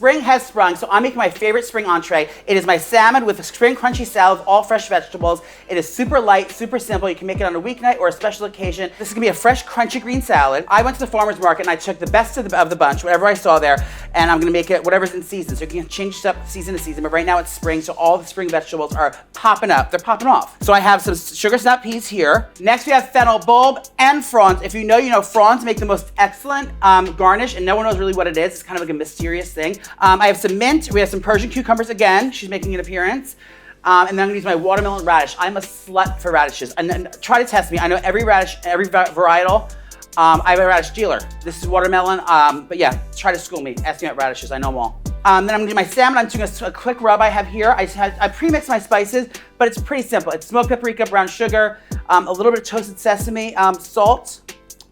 spring has sprung, so I'm making my favorite spring entree. It is my salmon with a spring crunchy salad with all fresh vegetables. It is super light, super simple. You can make it on a weeknight or a special occasion. This is gonna be a fresh, crunchy green salad. I went to the farmer's market and I took the best of the bunch, whatever I saw there, and I'm gonna make it whatever's in season. So you can change it up season to season, but right now it's spring, so all the spring vegetables are popping up. They're popping off. So I have some sugar snap peas here. Next we have fennel bulb and fronds. If you know, fronds make the most excellent garnish, and no one knows really what it is. It's kind of like a mysterious thing. I have some mint. We have some Persian cucumbers again. She's making an appearance. And then I'm gonna use my watermelon radish. I'm a slut for radishes. And try to test me. I know every radish, every varietal. I have a radish dealer. This is watermelon, but yeah, try to school me. Ask me about radishes, I know them all. Then I'm gonna do my salmon. I'm doing a quick rub I have here. I pre-mix my spices, but it's pretty simple. It's smoked paprika, brown sugar, a little bit of toasted sesame, salt,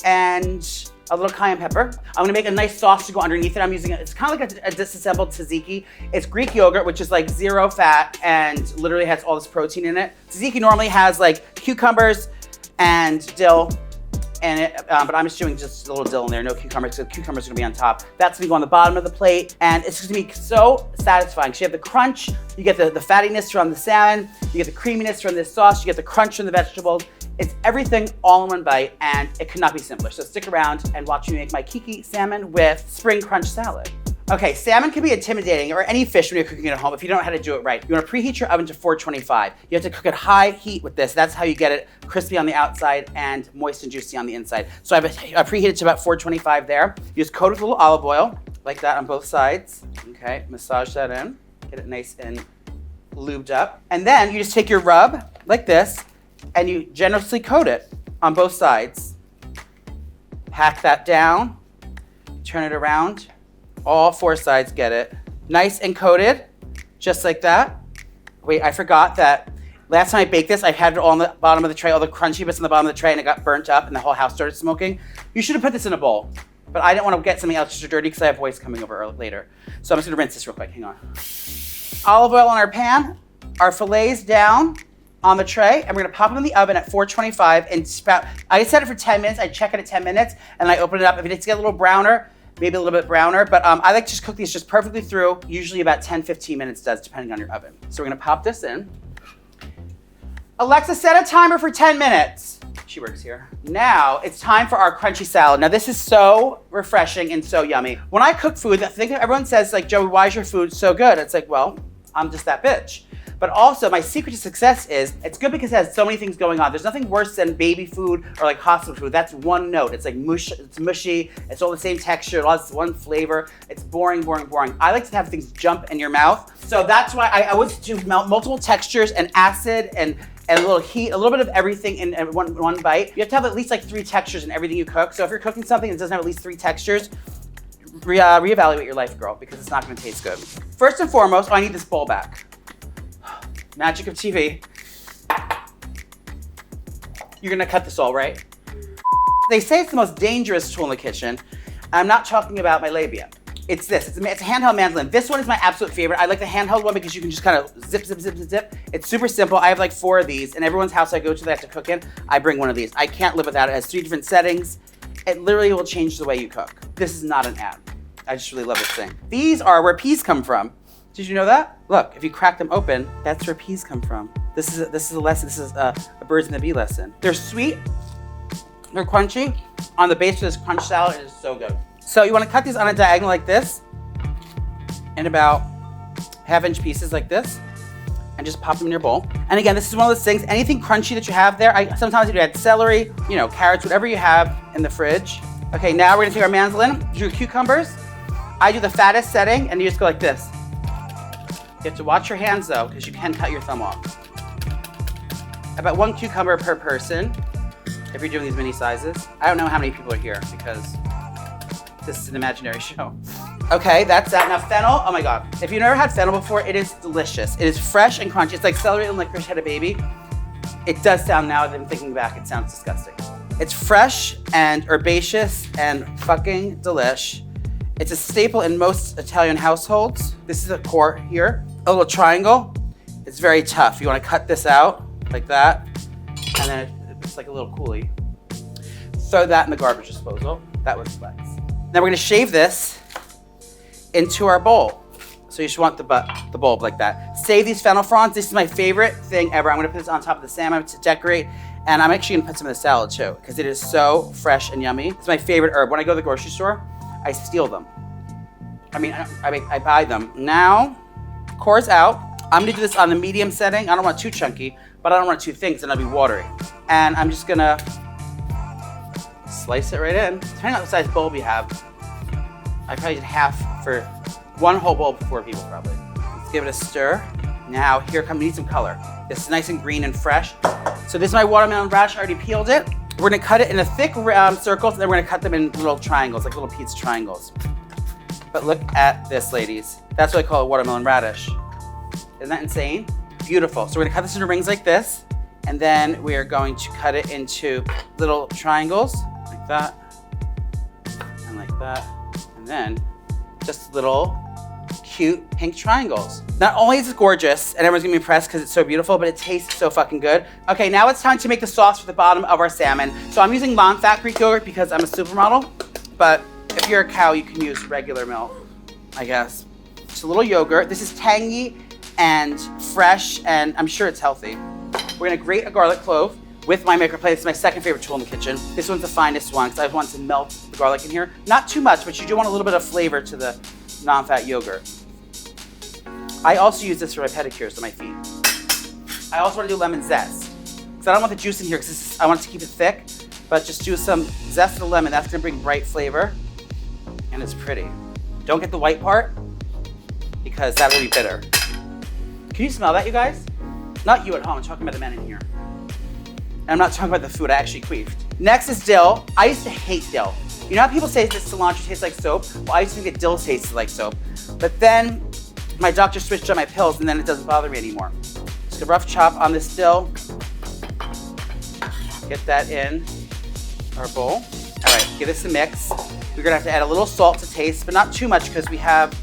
and a little cayenne pepper. I'm gonna make a nice sauce to go underneath it. I'm using it's kind of like a disassembled tzatziki. It's Greek yogurt, which is like 0 fat and literally has all this protein in it. Tzatziki normally has like cucumbers and dill in it, but I'm just doing just a little dill in there, no cucumbers, so cucumbers are gonna be on top. That's gonna go on the bottom of the plate, and it's gonna be so satisfying. So you have the crunch, you get the fattiness from the salmon, you get the creaminess from this sauce, you get the crunch from the vegetables. It's everything all in one bite, and it could not be simpler. So stick around and watch me make my Kiki salmon with spring crunch salad. Okay, salmon can be intimidating, or any fish when you're cooking it at home if you don't know how to do it right. You wanna preheat your oven to 425. You have to cook at high heat with this. That's how you get it crispy on the outside and moist and juicy on the inside. So I preheat it to about 425 there. You just coat it with a little olive oil, like that on both sides. Okay, massage that in, get it nice and lubed up. And then you just take your rub, like this, and you generously coat it on both sides. Pack that down, turn it around. All 4 sides get it. Nice and coated, just like that. Wait, I forgot that last time I baked this, I had it all on the bottom of the tray, all the crunchy bits on the bottom of the tray, and it got burnt up and the whole house started smoking. You should have put this in a bowl, but I didn't want to get something else extra dirty because I have boys coming over later. So I'm just gonna rinse this real quick, hang on. Olive oil on our pan, our fillets down on the tray, and we're gonna pop them in the oven at 425 and spout. I set it for 10 minutes, I check it at 10 minutes, and I open it up. If it needs to get a little browner, maybe a little bit browner, but I like to just cook these just perfectly through. Usually about 10-15 minutes does, depending on your oven. So we're gonna pop this in. Alexa, set a timer for 10 minutes. She works here. Now it's time for our crunchy salad. Now this is so refreshing and so yummy. When I cook food, I think everyone says like, Joey, why is your food so good? It's like, well, I'm just that bitch. But also my secret to success is it's good because it has so many things going on. There's nothing worse than baby food or like hospital food. That's one note. It's like mush, it's mushy. It's all the same texture. It all has one flavor. It's boring, boring, boring. I like to have things jump in your mouth. So that's why I always do multiple textures and acid and a little heat, a little bit of everything in one bite. You have to have at least like 3 textures in everything you cook. So if you're cooking something that doesn't have at least 3 textures, reevaluate your life, girl, because it's not gonna taste good. First and foremost, I need this bowl back. Magic of TV. You're gonna cut this all, right? They say it's the most dangerous tool in the kitchen. I'm not talking about my labia. It's this, it's a handheld mandolin. This one is my absolute favorite. I like the handheld one because you can just kind of zip, zip, zip, zip, zip. It's super simple. I have like 4 of these, and everyone's house I go to that I have to cook in, I bring one of these. I can't live without it. It has 3 different settings. It literally will change the way you cook. This is not an ad. I just really love this thing. These are where peas come from. Did you know that? Look, if you crack them open, that's where peas come from. This is a lesson. This is a birds and the bee lesson. They're sweet, they're crunchy. On the base of this crunch salad, it is so good. So you wanna cut these on a diagonal like this, in about 1/2-inch pieces like this, and just pop them in your bowl. And again, this is one of those things, anything crunchy that you have there, sometimes you add celery, carrots, whatever you have in the fridge. Okay, now we're gonna take our mandolin, do cucumbers. I do the fattest setting, and you just go like this. You have to watch your hands though, because you can cut your thumb off. About 1 cucumber per person, if you're doing these mini sizes. I don't know how many people are here because this is an imaginary show. Okay, that's that. Now fennel, oh my God. If you've never had fennel before, it is delicious. It is fresh and crunchy. It's like celery and licorice had a baby. It does sound, now that I'm thinking back, it sounds disgusting. It's fresh and herbaceous and fucking delish. It's a staple in most Italian households. This is a core here. A little triangle. It's very tough. You want to cut this out like that, and then it's like a little coulis. Throw that in the garbage disposal. That was flex. Now we're gonna shave this into our bowl. So you just want the bulb like that. Save these fennel fronds. This is my favorite thing ever. I'm gonna put this on top of the salmon to decorate. And I'm actually gonna put some in the salad too, because it is so fresh and yummy. It's my favorite herb. When I go to the grocery store, I steal them. I mean, I buy them. Now, course out. I'm gonna do this on the medium setting. I don't want it too chunky, but I don't want it too thin, because then it'll be watery. And I'm just gonna slice it right in. Depending on the size bulb you have, I probably did half for one whole bulb for 4 people probably. Let's give it a stir. Now, here comes, we need some color. This is nice and green and fresh. So this is my watermelon radish. I already peeled it. We're gonna cut it into thick circles, and then we're gonna cut them in little triangles, like little pizza triangles. But look at this, ladies. That's what I call a watermelon radish. Isn't that insane? Beautiful. So we're gonna cut this into rings like this, and then we are going to cut it into little triangles, like that, and like that, and then just little cute pink triangles. Not only is it gorgeous, and everyone's gonna be impressed because it's so beautiful, but it tastes so fucking good. Okay, now it's time to make the sauce for the bottom of our salmon. So I'm using non-fat Greek yogurt because I'm a supermodel, but if you're a cow, you can use regular milk, I guess. Just a little yogurt. This is tangy and fresh, and I'm sure it's healthy. We're gonna grate a garlic clove with my microplate. It's my second favorite tool in the kitchen. This one's the finest one, because I want to melt the garlic in here. Not too much, but you do want a little bit of flavor to the non-fat yogurt. I also use this for my pedicures on my feet. I also want to do lemon zest, because I don't want the juice in here, because I want it to keep it thick, but just do some zest of the lemon. That's gonna bring bright flavor, and it's pretty. Don't get the white part, because that will be bitter. Can you smell that, you guys? Not you at home, I'm talking about the men in here. And I'm not talking about the food I actually queefed. Next is dill. I used to hate dill. You know how people say that cilantro tastes like soap? Well, I used to think that dill tasted like soap. But then my doctor switched on my pills, and then it doesn't bother me anymore. Just a rough chop on this dill. Get that in our bowl. All right, give this a mix. We're gonna have to add a little salt to taste, but not too much, because we have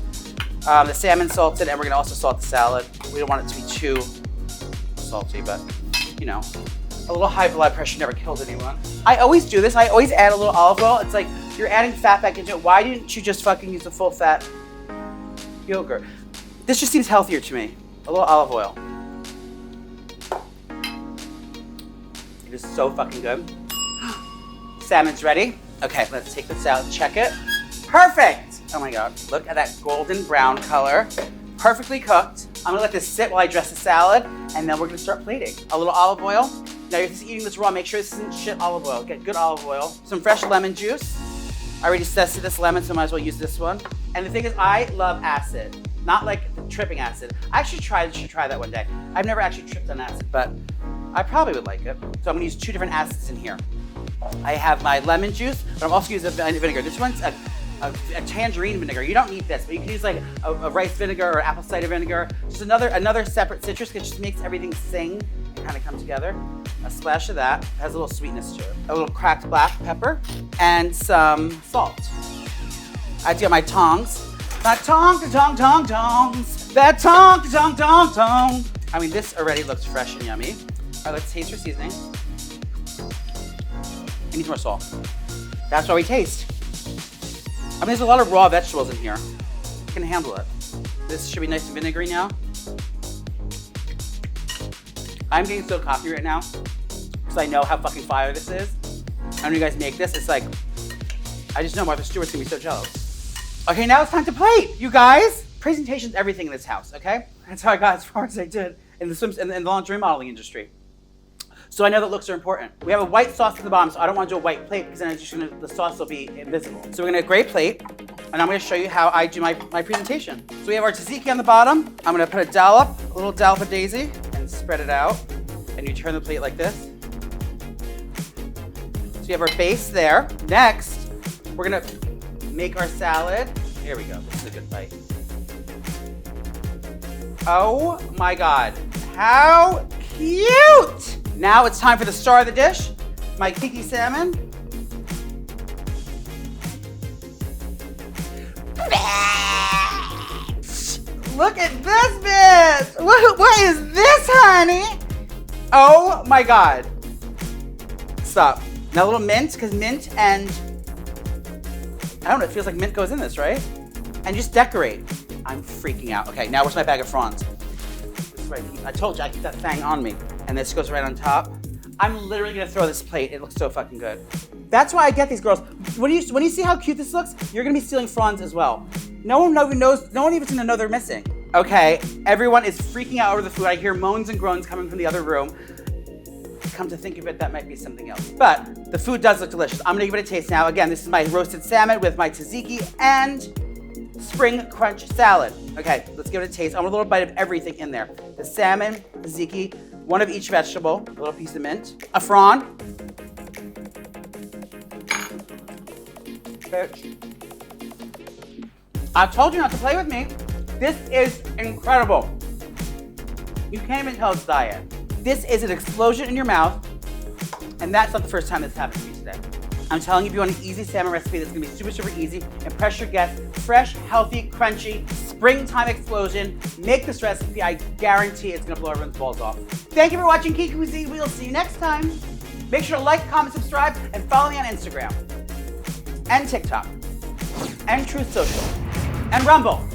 the salmon salted, and we're gonna also salt the salad. We don't want it to be too salty, but you know, a little high blood pressure never kills anyone. I always do this. I always add a little olive oil. It's like you're adding fat back into it. Why didn't you just fucking use a full fat yogurt? This just seems healthier to me. A little olive oil. It is so fucking good. Salmon's ready. Okay, let's take the salad, check it. Perfect! Oh my God, look at that golden brown color. Perfectly cooked. I'm gonna let this sit while I dress the salad, and then we're gonna start plating. A little olive oil. Now you're just eating this raw, make sure this isn't shit olive oil. Get good olive oil. Some fresh lemon juice. I already zested this lemon, so I might as well use this one. And the thing is, I love acid. Not like the tripping acid. I actually should try that one day. I've never actually tripped on acid, but I probably would like it. So I'm gonna use 2 different acids in here. I have my lemon juice, but I'm also using vinegar. This one's a tangerine vinegar. You don't need this, but you can use like a rice vinegar or apple cider vinegar. Just another separate citrus, because it just makes everything sing and kind of come together. A splash of that. It has a little sweetness to it. A little cracked black pepper and some salt. I have to get my tongs. My tongs. That tong. I mean, this already looks fresh and yummy. All right, let's taste our seasoning. It needs more salt. That's why we taste. I mean, there's a lot of raw vegetables in here. I can handle it. This should be nice and vinegary now. I'm getting so coffee right now, because I know how fucking fire this is. And when you guys make this, it's like, I just know Martha Stewart's gonna be so jealous. Okay, now it's time to plate, you guys. Presentation's everything in this house, okay? That's how I got as far as I did in the lingerie modeling industry. So I know that looks are important. We have a white sauce at the bottom, so I don't want to do a white plate, because then the sauce will be invisible. So we're gonna grate plate, and I'm gonna show you how I do my presentation. So we have our tzatziki on the bottom. I'm gonna put a little dollop of daisy, and spread it out. And you turn the plate like this. So you have our base there. Next, we're gonna make our salad. Here we go, this is a good bite. Oh my God, how cute! Now it's time for the star of the dish, my Kiki salmon. Look at this bitch! What is this, honey? Oh my God. Stop. Now a little mint, because mint and, I don't know, it feels like mint goes in this, right? And just decorate. I'm freaking out. Okay, now where's my bag of prawns? This is where I told you I keep that thing on me. And this goes right on top. I'm literally gonna throw this plate. It looks so fucking good. That's why I get these girls. When you see how cute this looks, you're gonna be stealing prawns as well. No one even's gonna know they're missing. Okay, everyone is freaking out over the food. I hear moans and groans coming from the other room. Come to think of it, that might be something else. But the food does look delicious. I'm gonna give it a taste now. Again, this is my roasted salmon with my tzatziki and spring crunch salad. Okay, let's give it a taste. I want a little bite of everything in there. The salmon, tzatziki, one of each vegetable, a little piece of mint, a prawn. Bitch. I told you not to play with me. This is incredible. You can't even tell it's diet. This is an explosion in your mouth, and that's not the first time this happened to me today. I'm telling you, if you want an easy salmon recipe that's gonna be super, super easy, impress your guests, fresh, healthy, crunchy, springtime explosion, make this recipe. I guarantee it's gonna blow everyone's balls off. Thank you for watching Kiki Kuisine. We'll see you next time. Make sure to like, comment, subscribe, and follow me on Instagram, and TikTok, and Truth Social, and Rumble.